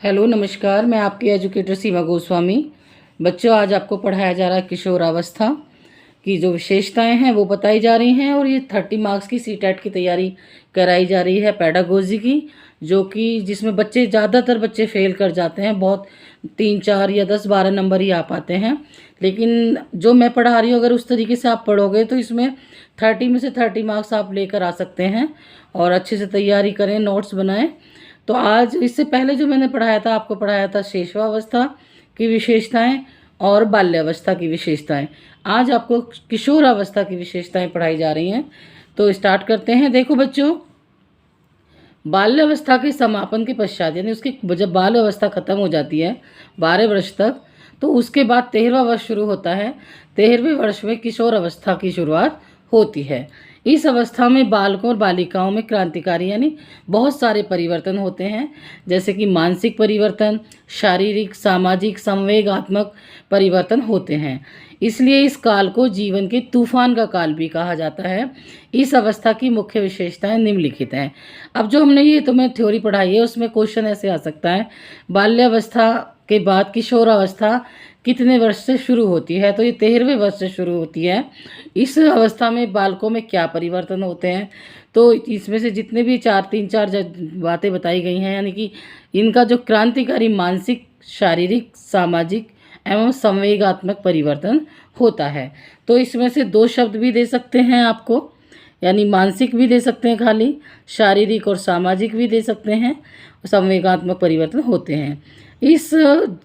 Hello नमस्कार, मैं आपकी एजुकेटर सीमा गोस्वामी। बच्चों, आज आपको पढ़ाया जा रहा है किशोरावस्था की जो विशेषताएं हैं वो बताई जा रही हैं। और ये 30 मार्क्स की सीटेट की तैयारी कराई जा रही है पेडागोजी की, जो कि जिसमें बच्चे ज़्यादातर बच्चे फेल कर जाते हैं। बहुत 3 4 या 10 12 नंबर ही आ पाते हैं। लेकिन जो मैं पढ़ा रही हूँ, अगर उस तरीके से आप पढ़ोगे तो इसमें 30 में से 30 मार्क्स आप लेकर आ सकते हैं। और अच्छे से तैयारी करें, नोट्स बनाएं। तो आज इससे पहले जो मैंने पढ़ाया था, आपको पढ़ाया था शेषवावस्था की विशेषताएं और बाल्यावस्था की विशेषताएं। आज आपको किशोरावस्था की विशेषताएं पढ़ाई जा रही हैं। तो स्टार्ट करते हैं। देखो बच्चों, बाल्यावस्था के समापन के पश्चात, यानी उसकी जब बाल अवस्था खत्म हो जाती है 12 वर्ष तक, तो उसके बाद 13वां वर्ष शुरू होता है। 13वें वर्ष में किशोर अवस्था की शुरुआत होती है। इस अवस्था में बालकों और बालिकाओं में क्रांतिकारी यानी बहुत सारे परिवर्तन होते हैं, जैसे कि मानसिक परिवर्तन, शारीरिक, सामाजिक, संवेगात्मक परिवर्तन होते हैं। इसलिए इस काल को जीवन के तूफान का काल भी कहा जाता है। इस अवस्था की मुख्य विशेषताएं निम्नलिखित हैं। अब जो हमने ये तुम्हें थ्योरी पढ़ाई है, उसमें क्वेश्चन ऐसे आ सकता है, बाल्यावस्था के बाद किशोरावस्था कितने वर्ष से शुरू होती है? तो ये 13वें वर्ष से शुरू होती है। इस अवस्था में बालकों में क्या परिवर्तन होते हैं? तो इसमें से जितने भी 3 4 बातें बताई गई हैं, यानी कि इनका जो क्रांतिकारी मानसिक, शारीरिक, सामाजिक एवं संवेगात्मक परिवर्तन होता है। तो इसमें से 2 शब्द भी दे सकते हैं आपको, यानी मानसिक भी दे सकते हैं, खाली शारीरिक और सामाजिक भी दे सकते हैं। संवेगात्मक परिवर्तन होते हैं। इस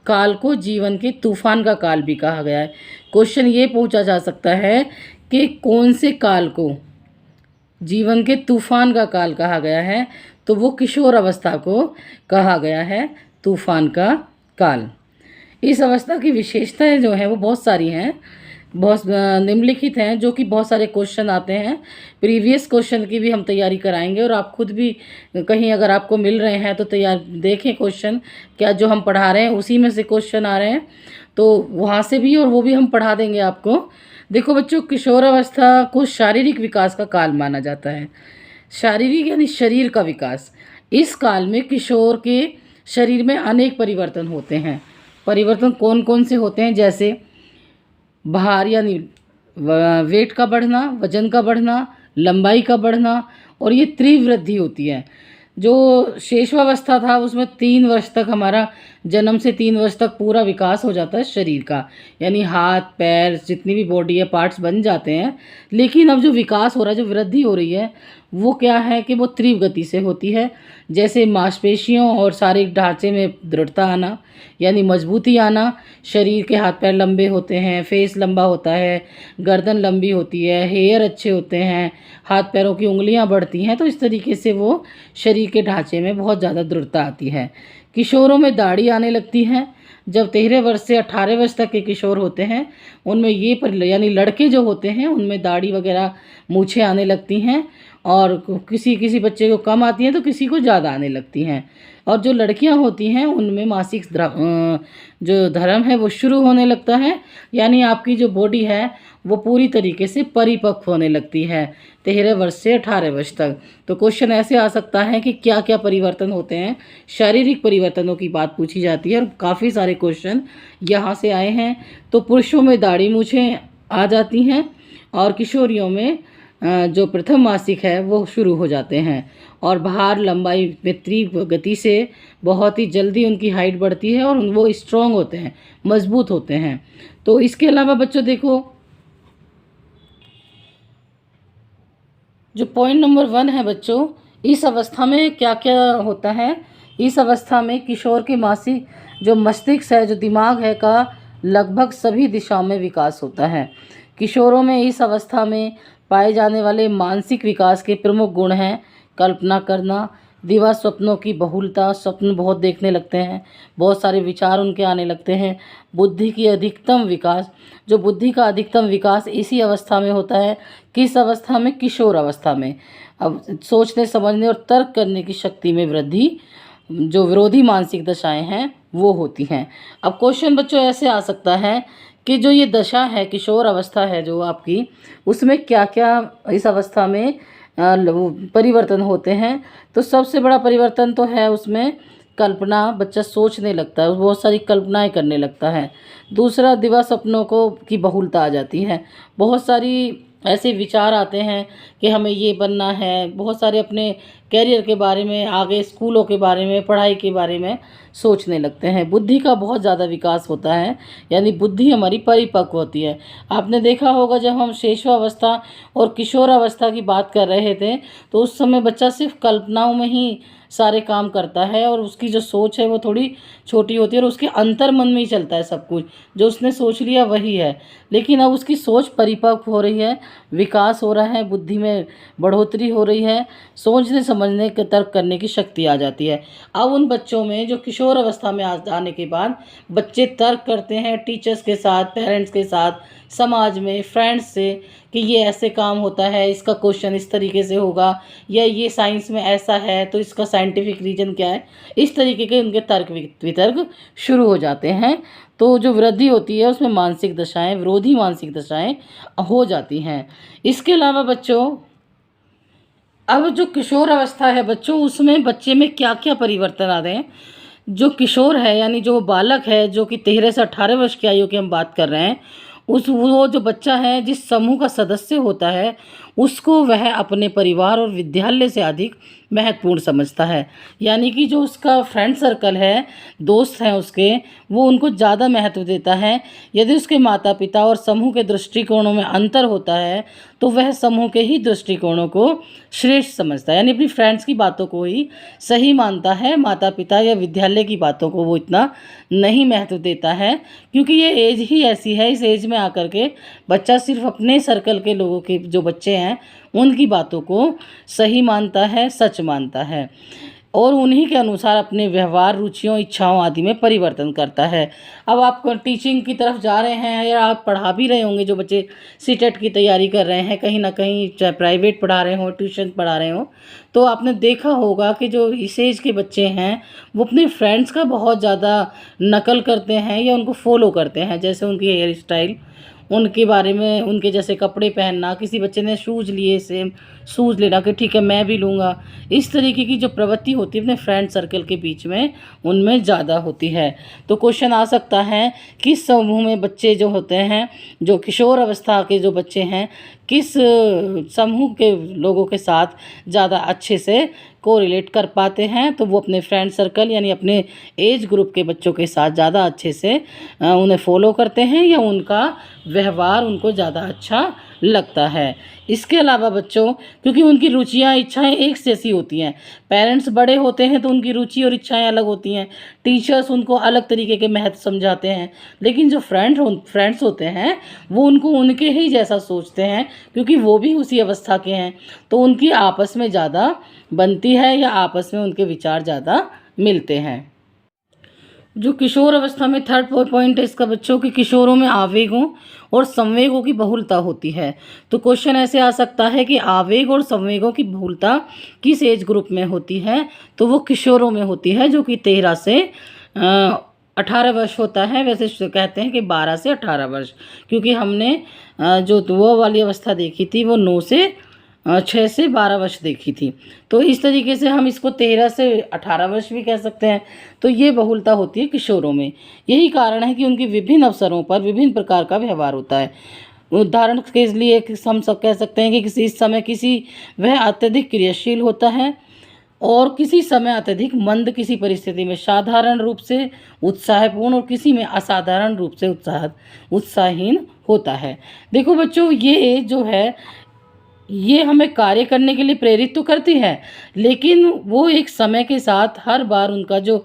काल को जीवन के तूफान का काल भी कहा गया है। क्वेश्चन ये पूछा जा सकता है कि कौन से काल को जीवन के तूफान का काल कहा गया है? तो वो किशोर अवस्था को कहा गया है तूफान का काल। इस अवस्था की विशेषताएं जो हैं वो बहुत सारी हैं, बहुत निम्नलिखित हैं, जो कि बहुत सारे क्वेश्चन आते हैं। प्रीवियस क्वेश्चन की भी हम तैयारी कराएंगे, और आप खुद भी कहीं अगर आपको मिल रहे हैं तो तैयार देखें क्वेश्चन, क्या जो हम पढ़ा रहे हैं उसी में से क्वेश्चन आ रहे हैं, तो वहाँ से भी, और वो भी हम पढ़ा देंगे आपको। देखो बच्चों, किशोरावस्था को शारीरिक विकास का काल माना जाता है। शारीरिक यानी शरीर का विकास। इस काल में किशोर के शरीर में अनेक परिवर्तन होते हैं। परिवर्तन कौन कौन से होते हैं? जैसे भार यानी वेट का बढ़ना, वजन का बढ़ना, लंबाई का बढ़ना, और ये त्रिवृद्धि होती है। जो शेषवावस्था था उसमें 3 वर्ष तक, हमारा जन्म से 3 वर्ष तक पूरा विकास हो जाता है शरीर का, यानी हाथ पैर जितनी भी बॉडी है पार्ट्स बन जाते हैं। लेकिन अब जो विकास हो रहा है, जो वृद्धि हो रही है, वो क्या है कि वो तीव्र गति से होती है। जैसे मांसपेशियों और शारीरिक ढांचे में दृढ़ता आना, यानी मजबूती आना। शरीर के हाथ पैर लंबे होते हैं, फेस लंबा होता है, गर्दन लंबी होती है, हेयर अच्छे होते हैं, हाथ पैरों की उंगलियां बढ़ती हैं। तो इस तरीके से वो शरीर के ढांचे में बहुत ज़्यादा दृढ़ता आती है। किशोरों में दाढ़ी आने लगती है। जब 13 वर्ष से 18 वर्ष तक के किशोर होते हैं, उनमें यानी लड़के जो होते हैं उनमें दाढ़ी वगैरह मूछें आने लगती हैं। और किसी किसी बच्चे को कम आती हैं तो किसी को ज़्यादा आने लगती हैं। और जो लड़कियां होती हैं उनमें मासिक जो धर्म है वो शुरू होने लगता है, यानी आपकी जो बॉडी है वो पूरी तरीके से परिपक्व होने लगती है 13 वर्ष से 18 वर्ष तक। तो क्वेश्चन ऐसे आ सकता है कि क्या क्या परिवर्तन होते हैं? शारीरिक परिवर्तनों की बात पूछी जाती है, और काफ़ी सारे क्वेश्चन यहाँ से आए हैं। तो पुरुषों में दाढ़ी मूछें आ जाती हैं, और किशोरियों में जो प्रथम मासिक है वो शुरू हो जाते हैं। और भार लंबाई में तीव्र गति से बहुत ही जल्दी उनकी हाइट बढ़ती है, और वो स्ट्रॉन्ग होते हैं, मजबूत होते हैं। तो इसके अलावा बच्चों देखो, जो पॉइंट नंबर 1 है बच्चों, इस अवस्था में क्या क्या होता है? इस अवस्था में किशोर के मासिक जो मस्तिष्क है, जो दिमाग है का लगभग सभी दिशाओं में विकास होता है। किशोरों में इस अवस्था में पाए जाने वाले मानसिक विकास के प्रमुख गुण हैं कल्पना करना, दिवा स्वप्नों की बहुलता, स्वप्न बहुत देखने लगते हैं, बहुत सारे विचार उनके आने लगते हैं। बुद्धि की अधिकतम विकास, जो बुद्धि का अधिकतम विकास इसी अवस्था में होता है। किस अवस्था में? किशोर अवस्था में। अब सोचने समझने और तर्क करने की शक्ति में वृद्धि, जो विरोधी मानसिक दशाएं हैं वो होती हैं। अब क्वेश्चन बच्चों ऐसे आ सकता है कि जो ये दशा है, किशोर अवस्था है जो आपकी, उसमें क्या क्या इस अवस्था में परिवर्तन होते हैं? तो सबसे बड़ा परिवर्तन तो है उसमें कल्पना बच्चा सोचने लगता है, बहुत सारी कल्पनाएँ करने लगता है। दूसरा, दिवा सपनों को की बहुलता आ जाती है। बहुत सारी ऐसे विचार आते हैं कि हमें ये बनना है, बहुत सारे अपने करियर के बारे में, आगे स्कूलों के बारे में, पढ़ाई के बारे में सोचने लगते हैं। बुद्धि का बहुत ज़्यादा विकास होता है, यानी बुद्धि हमारी परिपक्व होती है। आपने देखा होगा जब हम शैशवावस्था और किशोरावस्था की बात कर रहे थे, तो उस समय बच्चा सिर्फ कल्पनाओं में ही सारे काम करता है और उसकी जो सोच है वो थोड़ी छोटी होती है और उसके अंतर मन में ही चलता है सब कुछ, जो उसने सोच लिया वही है। लेकिन अब उसकी सोच परिपक्व हो रही है, विकास हो रहा है, बुद्धि में बढ़ोतरी हो रही है, सोचने समझने के तर्क करने की शक्ति आ जाती है। अब उन बच्चों में जो किशोर अवस्था में आने के बाद बच्चे तर्क करते हैं टीचर्स के साथ, पेरेंट्स के साथ, समाज में, फ्रेंड्स से, कि ये ऐसे काम होता है, इसका क्वेश्चन इस तरीके से होगा, या ये साइंस में ऐसा है तो इसका साइंटिफिक रीज़न क्या है। इस तरीके के उनके तर्क वितर्क शुरू हो जाते हैं। तो जो वृद्धि होती है उसमें मानसिक दशाएं, विरोधी मानसिक दशाएं हो जाती हैं। इसके अलावा बच्चों, अब जो किशोर अवस्था है बच्चों, उसमें बच्चे में क्या क्या परिवर्तन आ रहे हैं। जो किशोर है यानी जो बालक है, जो कि 13 से 18 वर्ष की आयु की हम बात कर रहे हैं, उस वो जो बच्चा है जिस समूह का सदस्य होता है, उसको वह अपने परिवार और विद्यालय से अधिक महत्वपूर्ण समझता है। यानी कि जो उसका फ्रेंड सर्कल है, दोस्त हैं उसके, वो उनको ज़्यादा महत्व देता है। यदि उसके माता पिता और समूह के दृष्टिकोणों में अंतर होता है तो वह समूह के ही दृष्टिकोणों को श्रेष्ठ समझता है, यानी अपनी फ्रेंड्स की बातों को ही सही मानता है, माता पिता या विद्यालय की बातों को वो इतना नहीं महत्व देता है। क्योंकि ये एज ही ऐसी है, इस एज में आकर के बच्चा सिर्फ अपने सर्कल के लोगों के जो बच्चे हैं उनकी बातों को सही मानता है, सच मानता है, और उन्हीं के अनुसार अपने व्यवहार, रुचियों, इच्छाओं आदि में परिवर्तन करता है। अब आप टीचिंग की तरफ जा रहे हैं या आप पढ़ा भी रहे होंगे, जो बच्चे सीटेट की तैयारी कर रहे हैं, कहीं ना कहीं चाहे प्राइवेट पढ़ा रहे हों, ट्यूशन पढ़ा रहे हों, तो आपने देखा होगा कि जो इस एज के बच्चे हैं वो अपने फ्रेंड्स का बहुत ज़्यादा नकल करते हैं या उनको फॉलो करते हैं। जैसे उनकी हेयर स्टाइल, उनके बारे में, उनके जैसे कपड़े पहनना, किसी बच्चे ने शूज़ लिए सेम शूज़ लेना कि ठीक है मैं भी लूँगा, इस तरीके की जो प्रवृत्ति होती है अपने फ्रेंड सर्कल के बीच में उनमें ज़्यादा होती है। तो क्वेश्चन आ सकता है किस समूह में बच्चे जो होते हैं, जो किशोर अवस्था के जो बच्चे हैं, किस समूह के लोगों के साथ ज़्यादा अच्छे से कोरिलेट कर पाते हैं। तो वो अपने फ्रेंड सर्कल यानी अपने एज ग्रुप के बच्चों के साथ ज़्यादा अच्छे से उन्हें फॉलो करते हैं या उनका व्यवहार उनको ज़्यादा अच्छा लगता है। इसके अलावा बच्चों, क्योंकि उनकी रुचियाँ, इच्छाएं एक जैसी होती हैं, पेरेंट्स बड़े होते हैं तो उनकी रुचि और इच्छाएं अलग होती हैं, टीचर्स उनको अलग तरीके के महत्व समझाते हैं, लेकिन जो फ्रेंड्स होते हैं वो उनको उनके ही जैसा सोचते हैं, क्योंकि वो भी उसी अवस्था के हैं, तो उनकी आपस में ज़्यादा बनती है या आपस में उनके विचार ज़्यादा मिलते हैं। जो किशोर अवस्था में थर्ड पॉइंट है इसका बच्चों की किशोरों में आवेगों और संवेगों की बहुलता होती है। तो क्वेश्चन ऐसे आ सकता है कि आवेग और संवेगों की बहुलता किस एज ग्रुप में होती है, तो वो किशोरों में होती है, जो कि 13 से 18 वर्ष होता है। वैसे कहते हैं कि 12 से 18 वर्ष, क्योंकि हमने जो वो वाली अवस्था देखी थी वो 6 से 12 वर्ष देखी थी। तो इस तरीके से हम इसको 13 से 18 वर्ष भी कह सकते हैं। तो ये बहुलता होती है किशोरों में। यही कारण है कि उनकी विभिन्न अवसरों पर विभिन्न प्रकार का व्यवहार होता है। उदाहरण के लिए हम सब कह सकते हैं कि इस समय वह अत्यधिक क्रियाशील होता है और किसी समय अत्यधिक मंद, किसी परिस्थिति में साधारण रूप से उत्साहपूर्ण और किसी में असाधारण रूप से उत्साहहीन होता है। देखो बच्चों, ये जो है ये हमें कार्य करने के लिए प्रेरित तो करती है, लेकिन वो एक समय के साथ हर बार उनका जो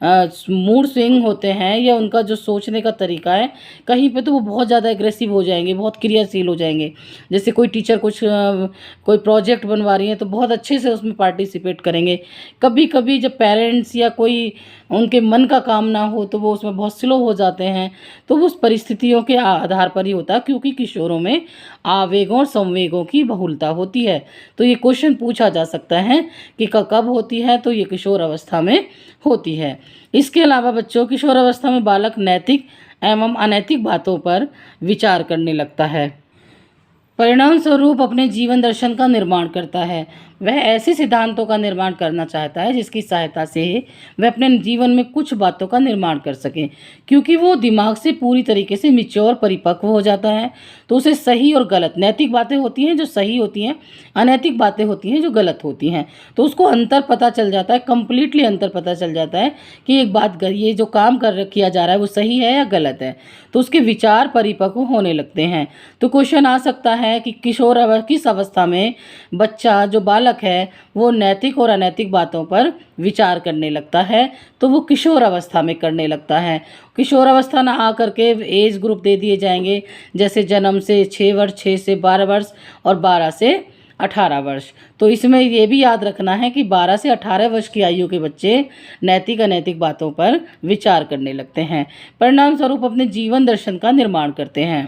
मूड स्विंग होते हैं या उनका जो सोचने का तरीका है, कहीं पे तो वो बहुत ज़्यादा एग्रेसिव हो जाएंगे, बहुत क्रियाशील हो जाएंगे। जैसे कोई टीचर कोई प्रोजेक्ट बनवा रही है तो बहुत अच्छे से उसमें पार्टिसिपेट करेंगे। कभी कभी जब पेरेंट्स या कोई उनके मन का काम ना हो तो वो उसमें बहुत स्लो हो जाते हैं। तो वो उस परिस्थितियों के आधार पर ही होता है, क्योंकि किशोरों में आवेगों और संवेगों की बहुलता होती है। तो ये क्वेश्चन पूछा जा सकता है कि कब होती है, तो ये किशोर अवस्था में होती है। इसके अलावा बच्चों, किशोर अवस्था में बालक नैतिक एवं अनैतिक बातों पर विचार करने लगता है, परिणाम स्वरूप अपने जीवन दर्शन का निर्माण करता है। वह ऐसे सिद्धांतों का निर्माण करना चाहता है जिसकी सहायता से वह अपने जीवन में कुछ बातों का निर्माण कर सके, क्योंकि वो दिमाग से पूरी तरीके से मैच्योर परिपक्व हो जाता है। तो उसे सही और गलत, नैतिक बातें होती हैं जो सही होती हैं, अनैतिक बातें होती हैं जो गलत होती हैं, तो उसको अंतर पता चल जाता है, कंप्लीटली अंतर पता चल जाता है कि एक बात ये जो काम किया जा रहा है वो सही है या गलत है। तो उसके विचार परिपक्व होने लगते हैं। तो क्वेश्चन आ सकता है कि किस अवस्था में बच्चा जो बालक है वो नैतिक और अनैतिक बातों पर विचार करने लगता है। तो वो किशोर अवस्था में करने लगता है। किशोर अवस्था ना आकर के एज ग्रुप दे दिए जाएंगे, जैसे जन्म से 6 वर्ष, 6 से 12 वर्ष और 12 से 18 वर्ष। तो इसमें ये भी याद रखना है कि 12 से 18 वर्ष की आयु के बच्चे नैतिक अनैतिक बातों पर विचार करने लगते हैं, परिणाम स्वरूप अपने जीवन दर्शन का निर्माण करते हैं।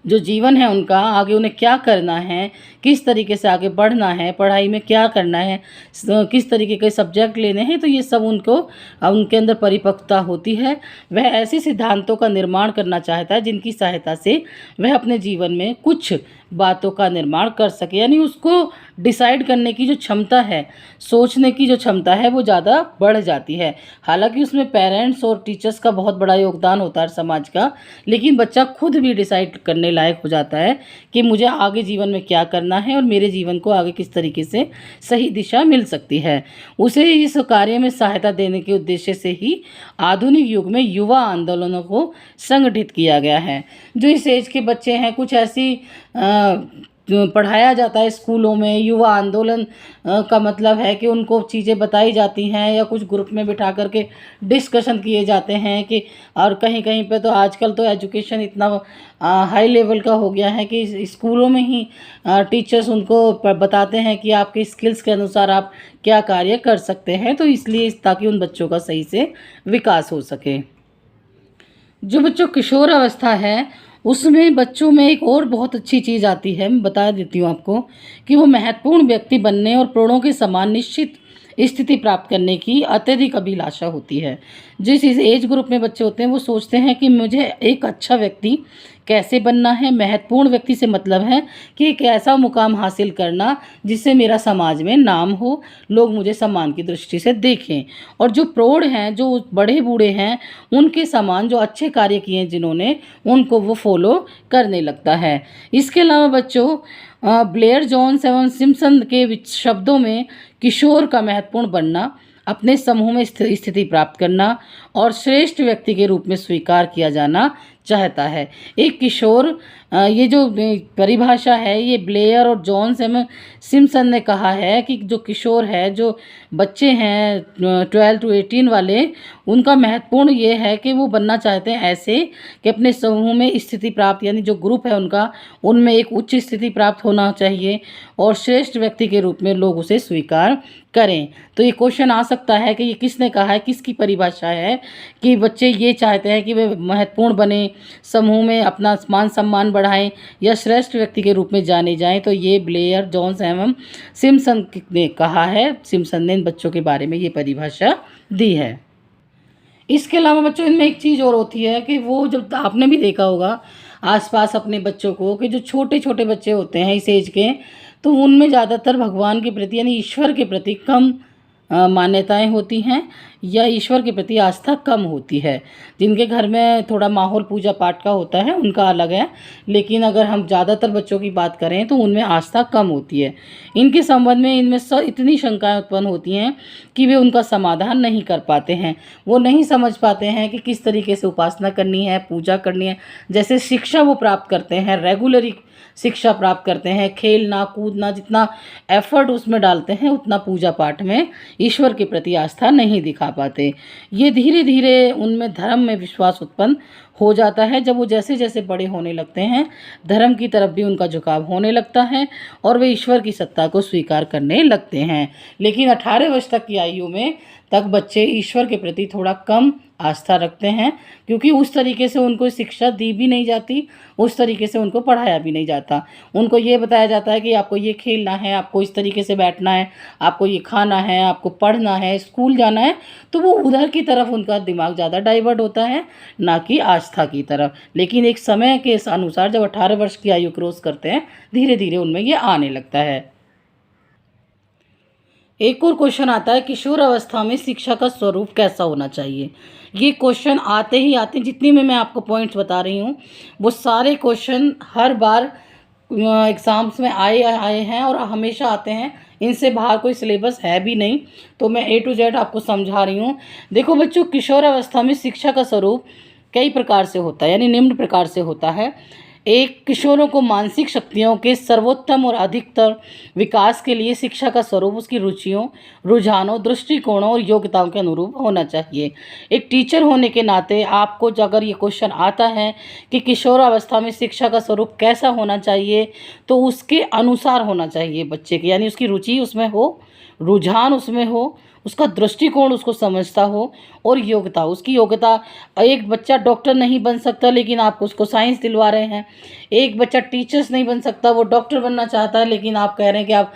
जो जीवन है उनका, आगे उन्हें क्या करना है, किस तरीके से आगे बढ़ना है, पढ़ाई में क्या करना है, किस तरीके के सब्जेक्ट लेने हैं, तो ये सब उनके अंदर परिपक्वता होती है। वह ऐसे सिद्धांतों का निर्माण करना चाहता है जिनकी सहायता से वह अपने जीवन में कुछ बातों का निर्माण कर सके, यानी उसको डिसाइड करने की जो क्षमता है, सोचने की जो क्षमता है वो ज़्यादा बढ़ जाती है। हालांकि उसमें पेरेंट्स और टीचर्स का बहुत बड़ा योगदान होता है समाज का, लेकिन बच्चा खुद भी डिसाइड करने लायक हो जाता है कि मुझे आगे जीवन में क्या करना है और मेरे जीवन को आगे किस तरीके से सही दिशा मिल सकती है। उसे इस कार्य में सहायता देने के उद्देश्य से ही आधुनिक युग में युवा आंदोलनों को संगठित किया गया है। जो इस एज के बच्चे हैं, कुछ ऐसी पढ़ाया जाता है स्कूलों में। युवा आंदोलन का मतलब है कि उनको चीज़ें बताई जाती हैं या कुछ ग्रुप में बिठा करके डिस्कशन किए जाते हैं कि, और कहीं कहीं पे तो आजकल तो एजुकेशन इतना हाई लेवल का हो गया है कि स्कूलों में ही टीचर्स उनको बताते हैं कि आपके स्किल्स के अनुसार आप क्या कार्य कर सकते हैं, तो इसलिए ताकि उन बच्चों का सही से विकास हो सके। जो बच्चों किशोर अवस्था है उसमें बच्चों में एक और बहुत अच्छी चीज़ आती है, मैं बता देती हूँ आपको, कि वो महत्वपूर्ण व्यक्ति बनने और प्रणों के समान निश्चित स्थिति प्राप्त करने की अत्यधिक अभिलाषा होती है। जिस इस एज ग्रुप में बच्चे होते हैं वो सोचते हैं कि मुझे एक अच्छा व्यक्ति कैसे बनना है। महत्वपूर्ण व्यक्ति से मतलब है कि एक ऐसा मुकाम हासिल करना जिससे मेरा समाज में नाम हो, लोग मुझे सम्मान की दृष्टि से देखें, और जो प्रौढ़ हैं, जो बड़े बूढ़े हैं, उनके समान जो अच्छे कार्य किए हैं जिन्होंने, उनको वो फॉलो करने लगता है। इसके अलावा बच्चों, ब्लेयर जोन्स एवं सिम्पसन के शब्दों में किशोर का महत्वपूर्ण बनना, अपने समूह में स्थिति प्राप्त करना और श्रेष्ठ व्यक्ति के रूप में स्वीकार किया जाना चाहता है। एक किशोर, ये जो परिभाषा है ये ब्लेयर और जॉन्स एवं सिम्पसन ने कहा है कि जो किशोर है, जो बच्चे हैं 12 to 18 वाले, उनका महत्वपूर्ण ये है कि वो बनना चाहते हैं ऐसे कि अपने समूह में स्थिति प्राप्त, यानी जो ग्रुप है उनका, उनमें एक उच्च स्थिति प्राप्त होना चाहिए और श्रेष्ठ व्यक्ति के रूप में लोग उसे स्वीकार करें। तो ये क्वेश्चन आ सकता है कि ये किसने कहा है, किसकी परिभाषा है कि बच्चे ये चाहते हैं कि वे महत्वपूर्ण बने, समूह में अपना मान सम्मान बढ़ाएं या श्रेष्ठ व्यक्ति के रूप में जाने जाएं। तो ये ब्लेयर जोन्स एवं सिम्पसन ने कहा है। सिम्पसन ने इन बच्चों के बारे में ये परिभाषा दी है। इसके अलावा बच्चों इनमें एक चीज़ और होती है कि वो, जब आपने भी देखा होगा आसपास अपने बच्चों को, कि जो छोटे छोटे बच्चे होते हैं इस एज के, तो उनमें ज़्यादातर भगवान के प्रति यानी ईश्वर के प्रति कम मान्यताएं होती हैं या ईश्वर के प्रति आस्था कम होती है। जिनके घर में थोड़ा माहौल पूजा पाठ का होता है उनका अलग है, लेकिन अगर हम ज़्यादातर बच्चों की बात करें तो उनमें आस्था कम होती है। इनके संबंध में इनमें इतनी शंकाएं उत्पन्न होती हैं कि वे उनका समाधान नहीं कर पाते हैं। वो नहीं समझ पाते हैं कि किस तरीके से उपासना करनी है, पूजा करनी है। जैसे शिक्षा वो प्राप्त करते हैं, रेगुलरी शिक्षा प्राप्त करते हैं, खेलना कूदना, जितना एफर्ट उसमें डालते हैं उतना पूजा पाठ में ईश्वर के प्रति आस्था नहीं दिखा पाते। ये धीरे धीरे उनमें धर्म में विश्वास उत्पन्न हो जाता है। जब वो जैसे जैसे बड़े होने लगते हैं, धर्म की तरफ भी उनका झुकाव होने लगता है और वे ईश्वर की सत्ता को स्वीकार करने लगते हैं। लेकिन 18 वर्ष तक की आयु में तक बच्चे ईश्वर के प्रति थोड़ा कम आस्था रखते हैं, क्योंकि उस तरीके से उनको शिक्षा दी भी नहीं जाती, उस तरीके से उनको पढ़ाया भी नहीं जाता। उनको ये बताया जाता है कि आपको ये खेलना है, आपको इस तरीके से बैठना है, आपको ये खाना है, आपको पढ़ना है, स्कूल जाना है। तो वो उधर की तरफ उनका दिमाग ज़्यादा डाइवर्ट होता है, ना कि आस्था की तरफ। लेकिन एक समय के अनुसार जब 18 वर्ष की आयु क्रॉस करते हैं, धीरे धीरे उनमें ये आने लगता है। एक और क्वेश्चन आता है, किशोर अवस्था में शिक्षा का स्वरूप कैसा होना चाहिए। ये क्वेश्चन आते ही आते, जितनी में मैं आपको पॉइंट्स बता रही हूँ वो सारे क्वेश्चन हर बार एग्ज़ाम्स में आए हैं और हमेशा आते हैं। इनसे बाहर कोई सिलेबस है भी नहीं, तो मैं A to Z आपको समझा रही हूँ। देखो बच्चों, किशोर अवस्था में शिक्षा का स्वरूप कई प्रकार से होता है, यानी निम्न प्रकार से होता है। एक, किशोरों को मानसिक शक्तियों के सर्वोत्तम और अधिकतर विकास के लिए शिक्षा का स्वरूप उसकी रुचियों, रुझानों, दृष्टिकोणों और योग्यताओं के अनुरूप होना चाहिए। एक टीचर होने के नाते आपको अगर ये क्वेश्चन आता है कि किशोर अवस्था में शिक्षा का स्वरूप कैसा होना चाहिए, तो उसके अनुसार होना चाहिए बच्चे के, यानी उसकी रुचि उसमें हो, रुझान उसमें हो, उसका दृष्टिकोण उसको समझता हो, और योग्यता, उसकी योग्यता। एक बच्चा डॉक्टर नहीं बन सकता लेकिन आप उसको साइंस दिलवा रहे हैं। एक बच्चा टीचर्स नहीं बन सकता, वो डॉक्टर बनना चाहता है, लेकिन आप कह रहे हैं कि आप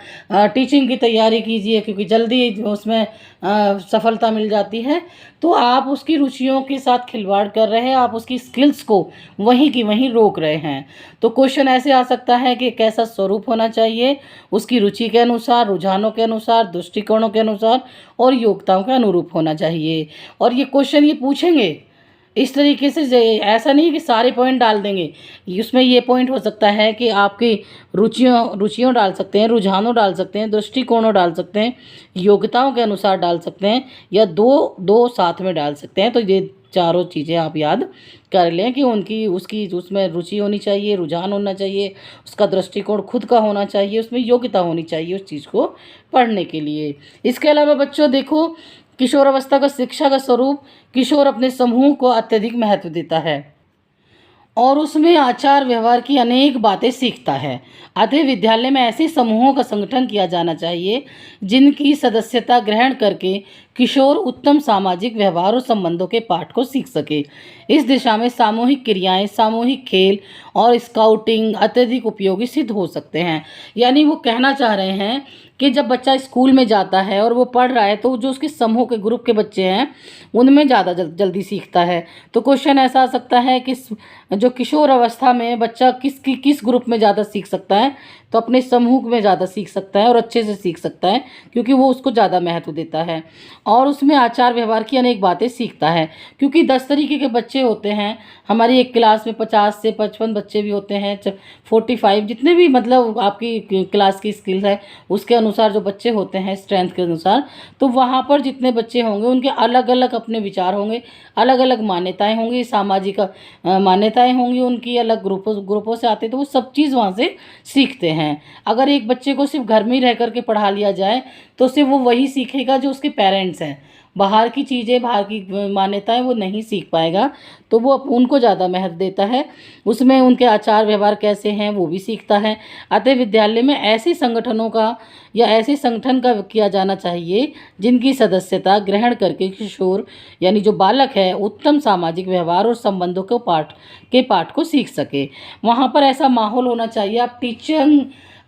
टीचिंग की तैयारी कीजिए क्योंकि जल्दी उसमें सफलता मिल जाती है। तो आप उसकी रुचियों के साथ खिलवाड़ कर रहे हैं, आप उसकी स्किल्स को वहीं की वहीं रोक रहे हैं। तो क्वेश्चन ऐसे आ सकता है कि कैसा स्वरूप होना चाहिए, उसकी रुचि के अनुसार, रुझानों के अनुसार, दृष्टिकोणों के अनुसार और योग्यताओं के अनुरूप होना चाहिए। और ये क्वेश्चन ये पूछेंगे इस तरीके से, ऐसा नहीं कि सारे पॉइंट डाल देंगे। उसमें ये पॉइंट हो सकता है कि आपकी रुचियों डाल सकते हैं, रुझानों डाल सकते हैं, दृष्टिकोणों डाल सकते हैं, योग्यताओं के अनुसार डाल सकते हैं, या दो दो साथ में डाल सकते हैं। तो ये चारों चीज़ें आप याद कर लें कि उसकी उसमें रुचि होनी चाहिए, रुझान होना चाहिए, उसका दृष्टिकोण खुद का होना चाहिए, उसमें योग्यता होनी चाहिए उस चीज़ को पढ़ने के लिए। इसके अलावा बच्चों देखो, किशोरावस्था का शिक्षा का स्वरूप, किशोर अपने समूह को अत्यधिक महत्व देता है और उसमें आचार व्यवहार की अनेक बातें सीखता है। अतः विद्यालय में ऐसे समूहों का संगठन किया जाना चाहिए जिनकी सदस्यता ग्रहण करके किशोर उत्तम सामाजिक व्यवहार और संबंधों के पाठ को सीख सके। इस दिशा में सामूहिक क्रियाएं, सामूहिक खेल और स्काउटिंग अत्यधिक उपयोगी सिद्ध हो सकते हैं। यानी वो कहना चाह रहे हैं कि जब बच्चा स्कूल में जाता है और वो पढ़ रहा है तो जो उसके समूह के ग्रुप के बच्चे हैं उनमें ज़्यादा जल्दी सीखता है। तो क्वेश्चन ऐसा आ सकता है कि जो किशोर अवस्था में बच्चा किस ग्रुप में ज़्यादा सीख सकता है, तो अपने समूह में ज़्यादा सीख सकता है और अच्छे से सीख सकता है क्योंकि वो उसको ज़्यादा महत्व देता है। और उसमें आचार व्यवहार की अनेक बातें सीखता है क्योंकि 10 तरीके के बच्चे होते हैं। हमारी एक क्लास में 50 से 55 बच्चे भी होते हैं, 45, जितने भी मतलब आपकी क्लास की स्किल है उसके अनुसार जो बच्चे होते हैं ग्रेड के अनुसार, तो वहाँ पर जितने बच्चे होंगे उनके अलग अलग अपने विचार होंगे, अलग अलग मान्यताएं होंगी, सामाजिक मान्यताएं होंगी, उनकी अलग ग्रुपों से आते, तो वो सब चीज़ वहाँ से सीखते हैं। अगर एक बच्चे को सिर्फ घर में ही रह करके पढ़ा लिया जाए तो सिर्फ वो वही सीखेगा जो उसके पेरेंट्स हैं, बाहर की चीज़ें, बाहर की मान्यताएं वो नहीं सीख पाएगा। तो वो उनको ज़्यादा महत्व देता है, उसमें उनके आचार व्यवहार कैसे हैं वो भी सीखता है। अतः विद्यालय में ऐसे संगठनों का या ऐसे संगठन का किया जाना चाहिए जिनकी सदस्यता ग्रहण करके किशोर यानी जो बालक है उत्तम सामाजिक व्यवहार और संबंधों को पाठ को सीख सके। वहाँ पर ऐसा माहौल होना चाहिए।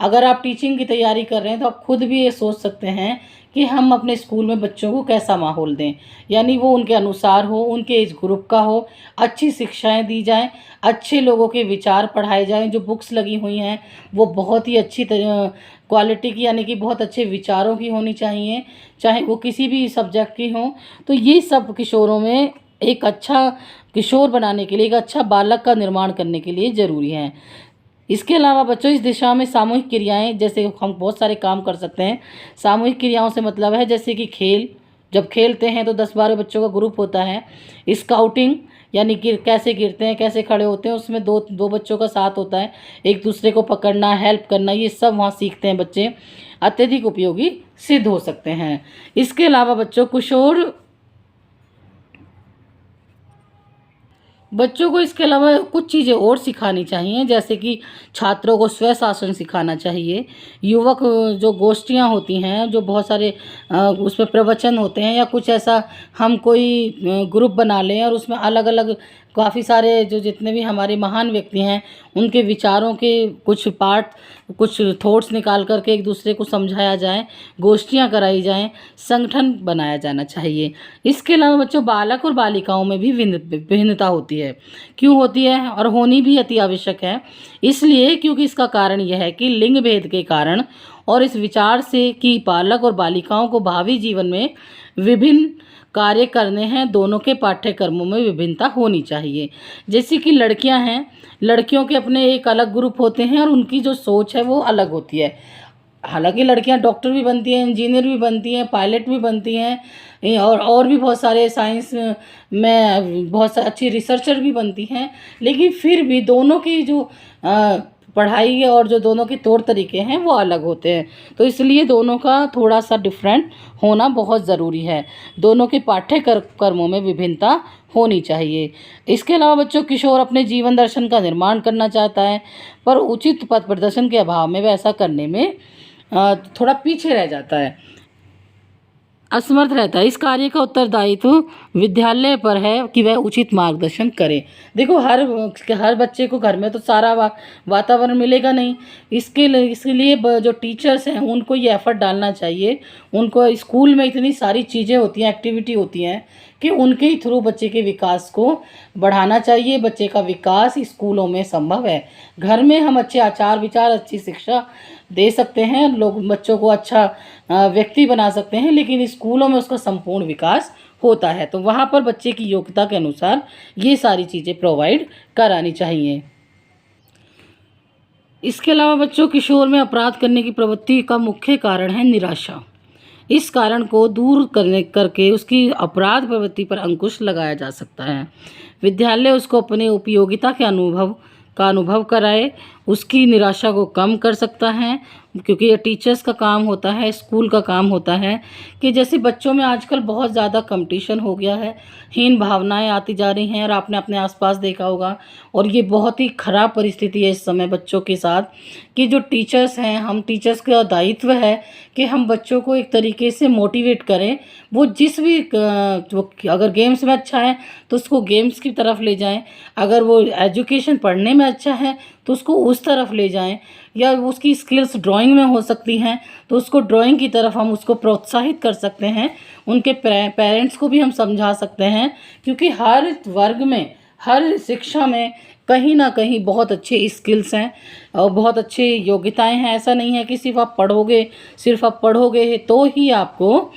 अगर आप टीचिंग की तैयारी कर रहे हैं तो आप खुद भी ये सोच सकते हैं कि हम अपने स्कूल में बच्चों को कैसा माहौल दें, यानी वो उनके अनुसार हो, उनके एज ग्रुप का हो, अच्छी शिक्षाएं दी जाएं, अच्छे लोगों के विचार पढ़ाए जाएं, जो बुक्स लगी हुई हैं वो बहुत ही अच्छी क्वालिटी की यानी कि बहुत अच्छे विचारों की होनी चाहिए, चाहे वो किसी भी सब्जेक्ट की हों। तो ये सब किशोरों में एक अच्छा किशोर बनाने के लिए, एक अच्छा बालक का निर्माण करने के लिए ज़रूरी है। इसके अलावा बच्चों इस दिशा में सामूहिक क्रियाएं, जैसे हम बहुत सारे काम कर सकते हैं। सामूहिक क्रियाओं से मतलब है जैसे कि खेल, जब खेलते हैं तो 10-12 बच्चों का ग्रुप होता है। स्काउटिंग यानी कि कैसे गिरते हैं, कैसे खड़े होते हैं, उसमें दो बच्चों का साथ होता है, एक दूसरे को पकड़ना, हेल्प करना, ये सब वहाँ सीखते हैं बच्चे, अत्यधिक उपयोगी सिद्ध हो सकते हैं। इसके अलावा बच्चों को इसके अलावा कुछ चीज़ें और सिखानी चाहिए, जैसे कि छात्रों को स्वशासन सिखाना चाहिए। युवक जो गोष्ठियाँ होती हैं, जो बहुत सारे उसमें प्रवचन होते हैं या कुछ ऐसा, हम कोई ग्रुप बना लें और उसमें अलग अलग काफ़ी सारे जो जितने भी हमारे महान व्यक्ति हैं उनके विचारों के कुछ पार्ट, कुछ थॉट्स निकाल करके एक दूसरे को समझाया जाए, गोष्ठियाँ कराई जाएं, संगठन बनाया जाना चाहिए। इसके अलावा बच्चों, बालक और बालिकाओं में भी भिन्नता होती है। क्यों होती है और होनी भी अति आवश्यक है? इसलिए क्योंकि इसका कारण यह है कि लिंग भेद के कारण और इस विचार से कि बालक और बालिकाओं को भावी जीवन में विभिन्न कार्य करने हैं, दोनों के पाठ्यक्रमों में विभिन्नता होनी चाहिए। जैसे कि लड़कियां हैं, लड़कियों के अपने एक अलग ग्रुप होते हैं और उनकी जो सोच है वो अलग होती है। हालांकि लड़कियां डॉक्टर भी बनती हैं, इंजीनियर भी बनती हैं, पायलट भी बनती हैं और भी बहुत सारे साइंस में बहुत सारी अच्छी रिसर्चर भी बनती हैं, लेकिन फिर भी दोनों की जो पढ़ाई और जो दोनों के तौर तरीके हैं वो अलग होते हैं। तो इसलिए दोनों का थोड़ा सा डिफरेंट होना बहुत ज़रूरी है। दोनों के पाठ्यक्रमों में विभिन्नता होनी चाहिए। इसके अलावा बच्चों, किशोर अपने जीवन दर्शन का निर्माण करना चाहता है, पर उचित पथ प्रदर्शन के अभाव में वह ऐसा करने में थोड़ा पीछे रह जाता है, असमर्थ रहता है। इस कार्य का उत्तरदायित्व विद्यालय पर है कि वह उचित मार्गदर्शन करे। देखो, हर बच्चे को घर में तो सारा वातावरण मिलेगा नहीं। इसके लिए जो टीचर्स हैं उनको ये एफर्ट डालना चाहिए। उनको स्कूल में इतनी सारी चीज़ें होती हैं, एक्टिविटी होती हैं कि उनके ही थ्रू बच्चे के विकास को बढ़ाना चाहिए। बच्चे का विकास स्कूलों में संभव है। घर में हम अच्छे आचार विचार, अच्छी शिक्षा दे सकते हैं, लोग बच्चों को अच्छा व्यक्ति बना सकते हैं, लेकिन स्कूलों में उसका संपूर्ण विकास होता है। तो वहाँ पर बच्चे की योग्यता के अनुसार ये सारी चीज़ें प्रोवाइड करानी चाहिए। इसके अलावा बच्चों, किशोर में अपराध करने की प्रवृत्ति का मुख्य कारण है निराशा। इस कारण को दूर करके उसकी अपराध प्रवृत्ति पर अंकुश लगाया जा सकता है। विद्यालय उसको अपने उपयोगिता के अनुभव कराए, उसकी निराशा को कम कर सकता है, क्योंकि ये टीचर्स का काम होता है, स्कूल का काम होता है कि जैसे बच्चों में आजकल बहुत ज़्यादा कंपटीशन हो गया है, हीन भावनाएं आती जा रही हैं और आपने अपने आसपास देखा होगा। और ये बहुत ही ख़राब परिस्थिति है इस समय बच्चों के साथ कि जो टीचर्स हैं, हम टीचर्स का दायित्व है कि हम बच्चों को एक तरीके से मोटिवेट करें। वो जिस भी अगर गेम्स में अच्छा है तो उसको गेम्स की तरफ ले जाएं, अगर वो एजुकेशन पढ़ने में अच्छा है तो उसको उस तरफ ले जाएं, या उसकी स्किल्स ड्राइंग में हो सकती हैं तो उसको ड्राइंग की तरफ हम उसको प्रोत्साहित कर सकते हैं। उनके पेरेंट्स को भी हम समझा सकते हैं, क्योंकि हर वर्ग में, हर शिक्षा में कहीं ना कहीं बहुत अच्छे स्किल्स हैं और बहुत अच्छी योग्यताएं हैं। ऐसा नहीं है कि सिर्फ आप पढ़ोगे तो ही आपको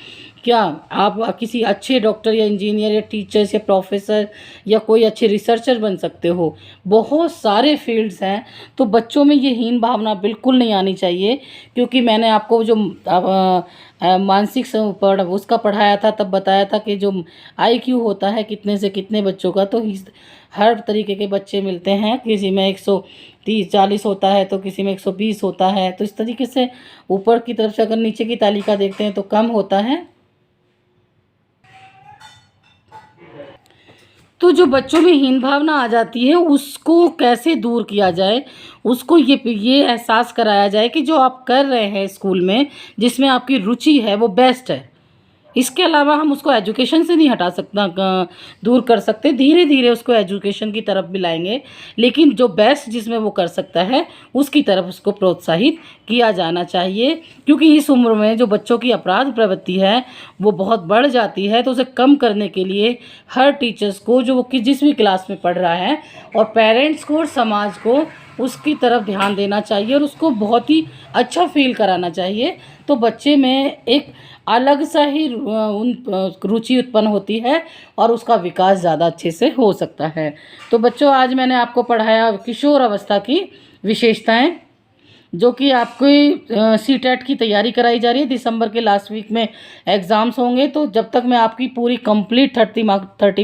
आप किसी अच्छे डॉक्टर या इंजीनियर या टीचर्स या प्रोफेसर या कोई अच्छे रिसर्चर बन सकते हो। बहुत सारे फील्ड्स हैं। तो बच्चों में ये हीन भावना बिल्कुल नहीं आनी चाहिए, क्योंकि मैंने आपको जो मानसिक उसका पढ़ाया था तब बताया था कि जो IQ होता है कितने से कितने बच्चों का, तो हर तरीके के बच्चे मिलते हैं। किसी में 130-140 होता है तो किसी में 120 होता है। तो इस तरीके से ऊपर की तरफ से अगर नीचे की तालिका देखते हैं तो कम होता है। तो जो बच्चों में हीन भावना आ जाती है उसको कैसे दूर किया जाए, उसको ये एहसास कराया जाए कि जो आप कर रहे हैं स्कूल में, जिसमें आपकी रुचि है वो बेस्ट है। इसके अलावा हम उसको एजुकेशन से नहीं हटा सकता, दूर कर सकते। धीरे धीरे उसको एजुकेशन की तरफ भी लाएंगे, लेकिन जो बेस्ट जिसमें वो कर सकता है उसकी तरफ उसको प्रोत्साहित किया जाना चाहिए। क्योंकि इस उम्र में जो बच्चों की अपराध प्रवृत्ति है वो बहुत बढ़ जाती है। तो उसे कम करने के लिए हर टीचर्स को, जो वो जिस भी क्लास में पढ़ रहा है, और पेरेंट्स को और समाज को उसकी तरफ ध्यान देना चाहिए और उसको बहुत ही अच्छा फील कराना चाहिए। तो बच्चे में एक अलग सा ही रुचि उत्पन्न होती है और उसका विकास ज़्यादा अच्छे से हो सकता है। तो बच्चों, आज मैंने आपको पढ़ाया किशोर अवस्था की विशेषताएं, जो कि आपकी CTET की तैयारी कराई जा रही है। दिसंबर के लास्ट वीक में एग्ज़ाम्स होंगे, तो जब तक मैं आपकी पूरी कंप्लीट 30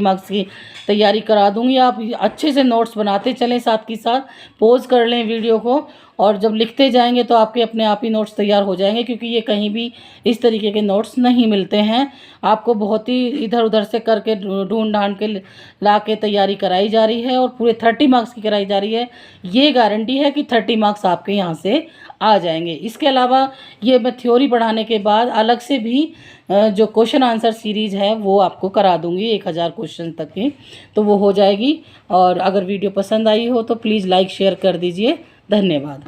मार्क्स की तैयारी करा दूंगी। आप अच्छे से नोट्स बनाते चलें, साथ ही साथ पॉज कर लें वीडियो को और जब लिखते जाएंगे तो आपके अपने आप ही नोट्स तैयार हो जाएंगे, क्योंकि ये कहीं भी इस तरीके के नोट्स नहीं मिलते हैं। आपको बहुत ही इधर उधर से करके ढूंढ ढांड के ला के तैयारी कराई जा रही है और पूरे 30 मार्क्स की कराई जा रही है। ये गारंटी है कि 30 मार्क्स आपके यहाँ से आ जाएंगे। इसके अलावा ये मैं थ्योरी पढ़ाने के बाद अलग से भी जो क्वेश्चन आंसर सीरीज़ है वो आपको करा दूंगी 1000 क्वेश्चन तक की, तो वो हो जाएगी। और अगर वीडियो पसंद आई हो तो प्लीज़ लाइक शेयर कर दीजिए। धन्यवाद।